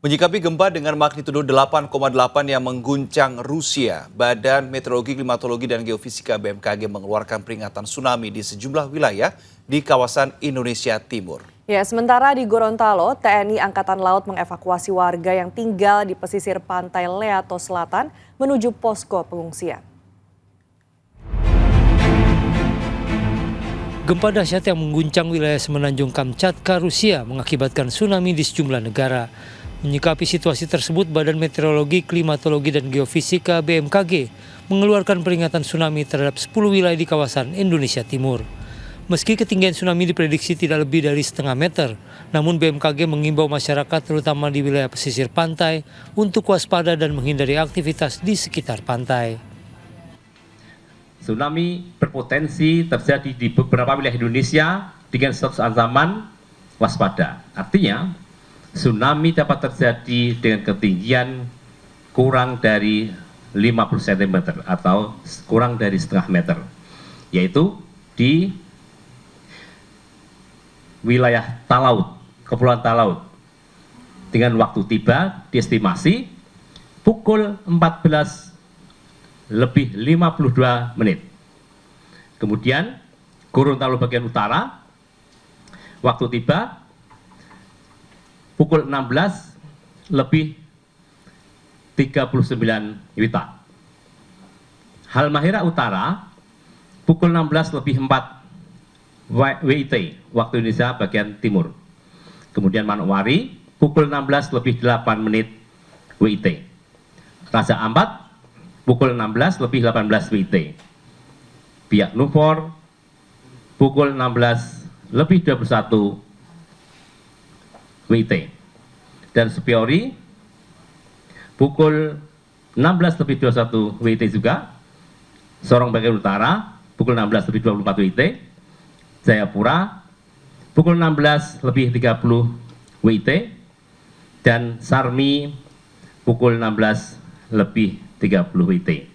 Menyikapi gempa dengan magnitudo 8,8 yang mengguncang Rusia, Badan Meteorologi, Klimatologi, dan Geofisika BMKG mengeluarkan peringatan tsunami di sejumlah wilayah di kawasan Indonesia Timur. Ya, sementara di Gorontalo, TNI Angkatan Laut mengevakuasi warga yang tinggal di pesisir pantai Leato Selatan menuju posko pengungsian. Gempa dahsyat yang mengguncang wilayah semenanjung Kamchatka, Rusia mengakibatkan tsunami di sejumlah negara. Menyikapi situasi tersebut, Badan Meteorologi, Klimatologi, dan Geofisika BMKG mengeluarkan peringatan tsunami terhadap 10 wilayah di kawasan Indonesia Timur. Meski ketinggian tsunami diprediksi tidak lebih dari setengah meter, namun BMKG mengimbau masyarakat terutama di wilayah pesisir pantai untuk waspada dan menghindari aktivitas di sekitar pantai. Tsunami berpotensi terjadi di beberapa wilayah Indonesia dengan status ancaman waspada. Artinya, tsunami dapat terjadi dengan ketinggian kurang dari 50 cm atau kurang dari setengah meter, yaitu di wilayah Talaut, Kepulauan Talaut, dengan waktu tiba diestimasi pukul 14:52. Kemudian Gorontalo bagian utara, waktu tiba pukul 16:39 WITA. Halmahera Utara pukul 16:04 WIT, waktu Indonesia bagian timur. Kemudian Manokwari pukul 16:08 WIT. Raja Ampat pukul 16:18 WIT. Biak Nufor pukul 16:21 WIT. Dan Supiori pukul 16:21 WIT juga. Sorong bagian utara pukul 16:24 WIT. Jayapura pukul 16:30 WIT. Dan Sarmi pukul 16:30 WIT.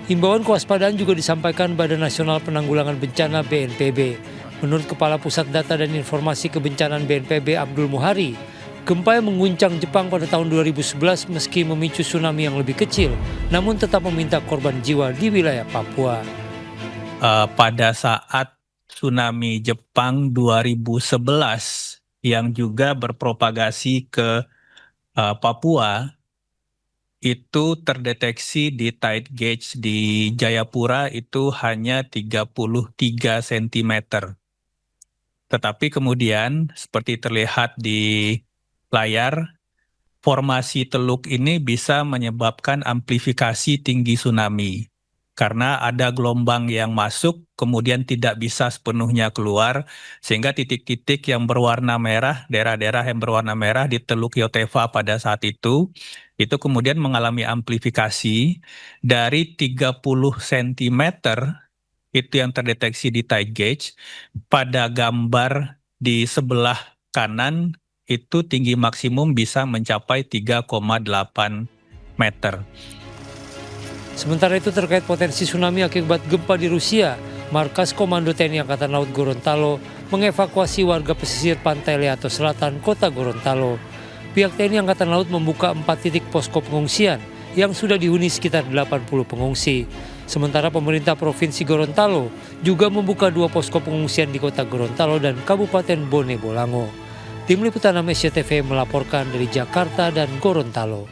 Himbauan kewaspadaan juga disampaikan Badan Nasional Penanggulangan Bencana BNPB. Menurut Kepala Pusat Data dan Informasi Kebencanaan BNPB Abdul Muhari, gempa yang mengguncang Jepang pada tahun 2011 meski memicu tsunami yang lebih kecil, namun tetap meminta korban jiwa di wilayah Papua. Pada saat tsunami Jepang 2011 yang juga berpropagasi ke Papua, itu terdeteksi di tide gauge di Jayapura itu hanya 33 cm. Tetapi kemudian seperti terlihat di layar, formasi teluk ini bisa menyebabkan amplifikasi tinggi tsunami. Karena ada gelombang yang masuk, kemudian tidak bisa sepenuhnya keluar, sehingga titik-titik yang berwarna merah, daerah-daerah yang berwarna merah di Teluk Yotefa pada saat itu kemudian mengalami amplifikasi dari 30 cm, itu yang terdeteksi di tide gauge. Pada gambar di sebelah kanan, itu tinggi maksimum bisa mencapai 3,8 meter. Sementara itu terkait potensi tsunami akibat gempa di Rusia, Markas Komando TNI Angkatan Laut Gorontalo mengevakuasi warga pesisir pantai Leato Selatan, Kota Gorontalo. Pihak TNI Angkatan Laut membuka 4 titik posko pengungsian yang sudah dihuni sekitar 80 pengungsi. Sementara pemerintah Provinsi Gorontalo juga membuka 2 posko pengungsian di Kota Gorontalo dan Kabupaten Bone Bolango. Tim Liputan SCTV melaporkan dari Jakarta dan Gorontalo.